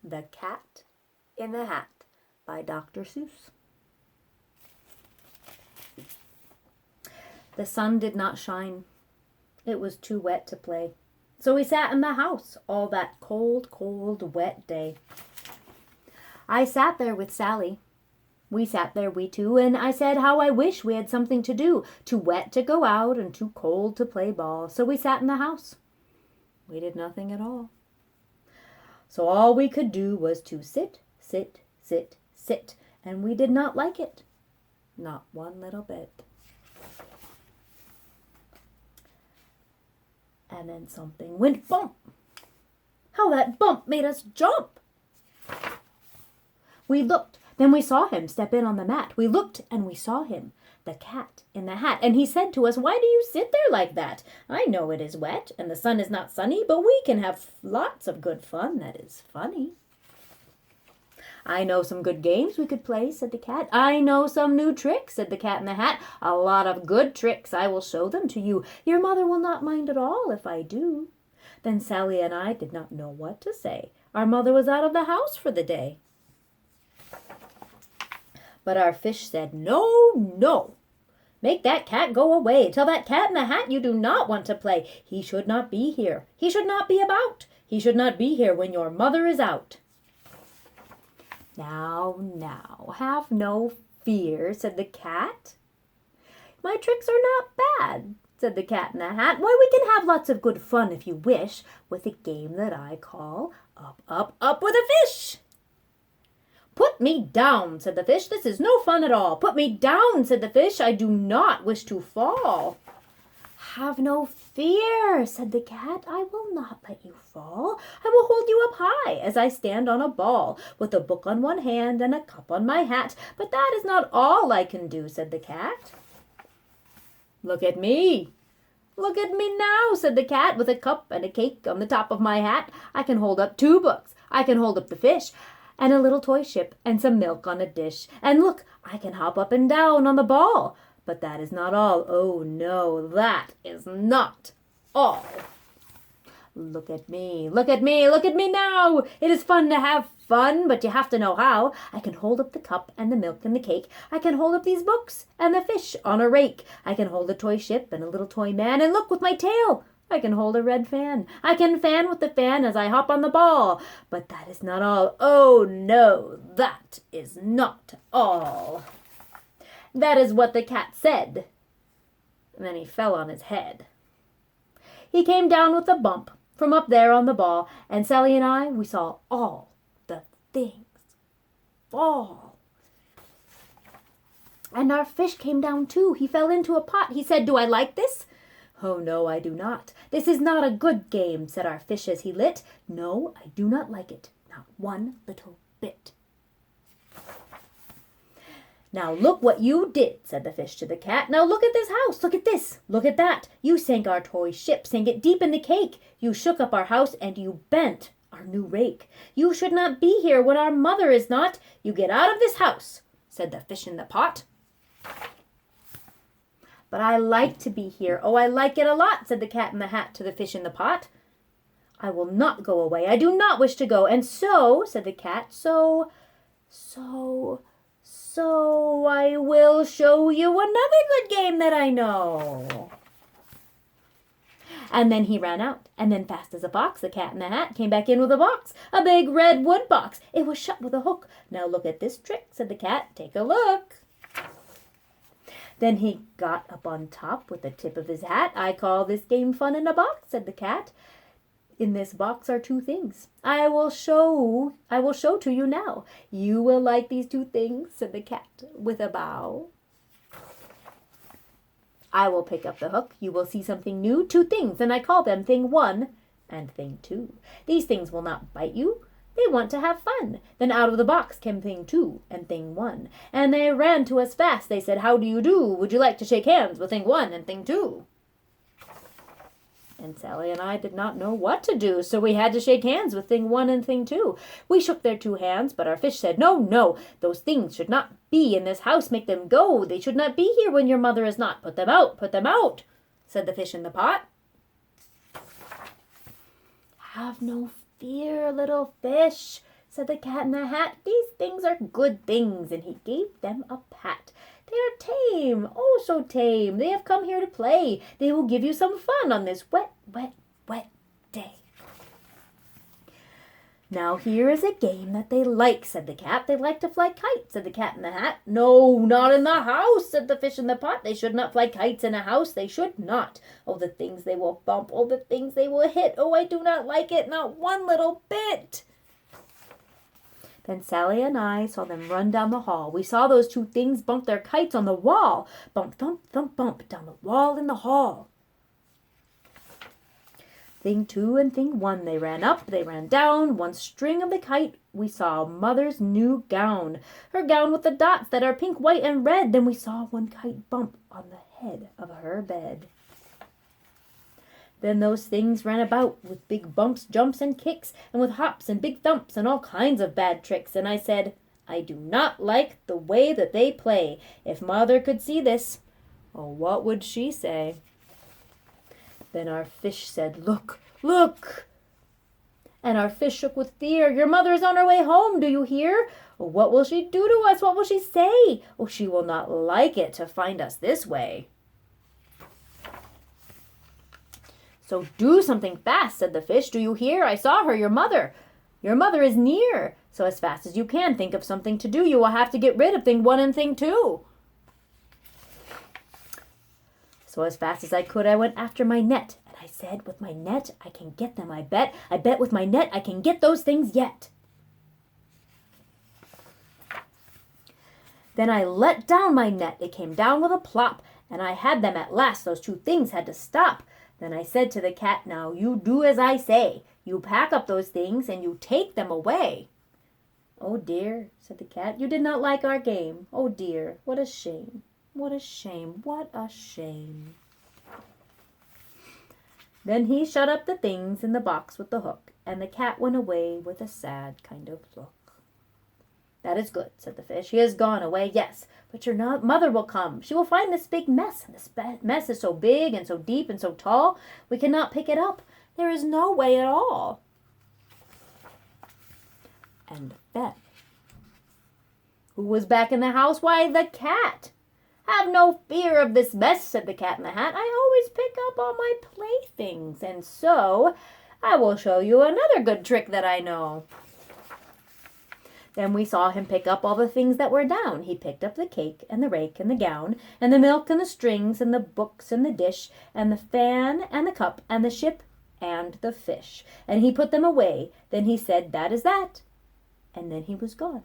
The Cat in the Hat by Dr. Seuss. The sun did not shine. It was too wet to play. So we sat in the house all that cold, cold, wet day. I sat there with Sally. We sat there, we two, and I said how I wish we had something to do, too wet to go out and too cold to play ball. So we sat in the house. We did nothing at all. So all we could do was to sit, sit, sit, sit, and we did not like it. Not one little bit. And then something went bump. How that bump made us jump. We looked, then we saw him step in on the mat. We looked and we saw him, the cat in the hat. And he said to us, "Why do you sit there like that? I know it is wet and the sun is not sunny, but we can have lots of good fun that is funny." "I know some good games we could play," said the cat. "I know some new tricks," said the cat in the hat. "A lot of good tricks. I will show them to you. Your mother will not mind at all if I do." Then Sally and I did not know what to say. Our mother was out of the house for the day. But our fish said, "No, no. Make that cat go away. Tell that cat in the hat you do not want to play. He should not be here. He should not be about. He should not be here when your mother is out." "Now, now, have no fear," said the cat. "My tricks are not bad," said the cat in the hat. "Why, we can have lots of good fun if you wish, with a game that I call Up, Up, Up with a Fish." "Put me down," said the fish. "This is no fun at all." "Put me down," said the fish. "I do not wish to fall." "Have no fear," said the cat. "I will not let you fall. I will hold you up high as I stand on a ball, with a book on one hand and a cup on my hat. But that is not all I can do," said the cat. "Look at me. Look at me now," said the cat, "with a cup and a cake on the top of my hat. I can hold up 2 books. I can hold up the fish and a little toy ship and some milk on a dish. And look, I can hop up and down on the ball. But that is not all. Oh no, that is not all. Look at me, look at me, look at me now. It is fun to have fun, but you have to know how. I can hold up the cup and the milk and the cake. I can hold up these books and the fish on a rake. I can hold a toy ship and a little toy man. And look, with my tail, I can hold a red fan. I can fan with the fan as I hop on the ball. But that is not all. Oh no, that is not all." That is what the cat said. And then he fell on his head. He came down with a bump from up there on the ball, and Sally and I, we saw all the things fall. And our fish came down too. He fell into a pot. He said, "Do I like this?" "Oh, no, I do not. This is not a good game," said our fish as he lit. "No, I do not like it, not one little bit." "Now look what you did," said the fish to the cat. "Now look at this house, look at this, look at that. You sank our toy ship, sank it deep in the cake. You shook up our house and you bent our new rake. You should not be here when our mother is not. You get out of this house," said the fish in the pot. "But I like to be here. Oh, I like it a lot," said the cat in the hat to the fish in the pot. "I will not go away. I do not wish to go. And so," said the cat, so I will show you another good game that I know." And then he ran out, and then fast as a fox, the cat in the hat came back in with a box, a big red wood box. It was shut with a hook. "Now look at this trick," said the cat. "Take a look." Then he got up on top with the tip of his hat. "I call this game Fun in a Box," said the cat. "In this box are 2 things. I will show to you now. You will like these 2 things," said the cat with a bow. "I will pick up the hook. You will see something new. 2 things, and I call them Thing 1 and Thing 2. These things will not bite you. They want to have fun." Then out of the box came Thing 2 and Thing 1. And they ran to us fast. They said, "How do you do? Would you like to shake hands with Thing 1 and Thing 2? And Sally and I did not know what to do, so we had to shake hands with Thing 1 and Thing 2. We shook their 2 hands, but our fish said, "No, no, those things should not be in this house. Make them go. They should not be here when your mother is not. Put them out," said the fish in the pot. "Have no fear, little fish," said the Cat in the Hat. "These things are good things," and he gave them a pat. "They are tame, oh so tame. They have come here to play. They will give you some fun on this wet, wet, wet day." "Now here is a game that they like," said the Cat. "They like to fly kites," said the Cat in the Hat. "No, not in the house," said the Fish in the Pot. "They should not fly kites in a house. They should not. Oh, the things they will bump. Oh, the things they will hit. Oh, I do not like it, not one little bit." Then Sally and I saw them run down the hall. We saw those two things bump their kites on the wall. Bump, thump, thump, bump, down the wall in the hall. Thing 2 and thing 1, they ran up, they ran down. One string of the kite, we saw Mother's new gown. Her gown with the dots that are pink, white, and red. Then we saw one kite bump on the head of her bed. Then those things ran about with big bumps, jumps, and kicks, and with hops and big thumps and all kinds of bad tricks. And I said, "I do not like the way that they play. If Mother could see this, oh, what would she say?" Then our fish said, "Look, look!" And our fish shook with fear. "Your mother is on her way home, do you hear? Oh, what will she do to us? What will she say? Oh, she will not like it to find us this way." "So do something fast," said the fish. "Do you hear? I saw her, your mother. Your mother is near. So as fast as you can, think of something to do. You will have to get rid of thing 1 and thing 2. So as fast as I could, I went after my net. And I said, "With my net, I can get them, I bet. I bet with my net, I can get those things yet." Then I let down my net. It came down with a plop. And I had them at last. Those two things had to stop. Then I said to the Cat, "Now you do as I say. You pack up those things and you take them away." "Oh dear," said the Cat, "you did not like our game. Oh dear, what a shame. What a shame, what a shame." Then he shut up the things in the box with the hook, and the Cat went away with a sad kind of look. "That is good," said the fish. "He has gone away, yes, but your mother will come. She will find this big mess, and this mess is so big and so deep and so tall, we cannot pick it up. There is no way at all." And then, who was back in the house? Why, the Cat. "Have no fear of this mess," said the Cat in the Hat. "I always pick up all my playthings, and so I will show you another good trick that I know." Then we saw him pick up all the things that were down. He picked up the cake and the rake and the gown and the milk and the strings and the books and the dish and the fan and the cup and the ship and the fish. And he put them away. Then he said, "That is that." And then he was gone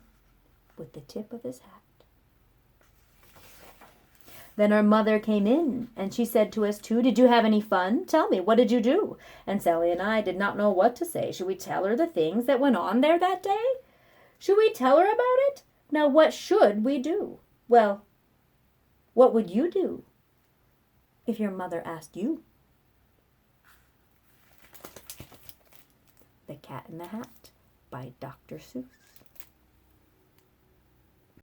with the tip of his hat. Then our mother came in, and she said to us two, "Did you have any fun? Tell me, what did you do?" And Sally and I did not know what to say. Should we tell her the things that went on there that day? Should we tell her about it? Now, what should we do? Well, what would you do if your mother asked you? The Cat in the Hat by Dr. Seuss.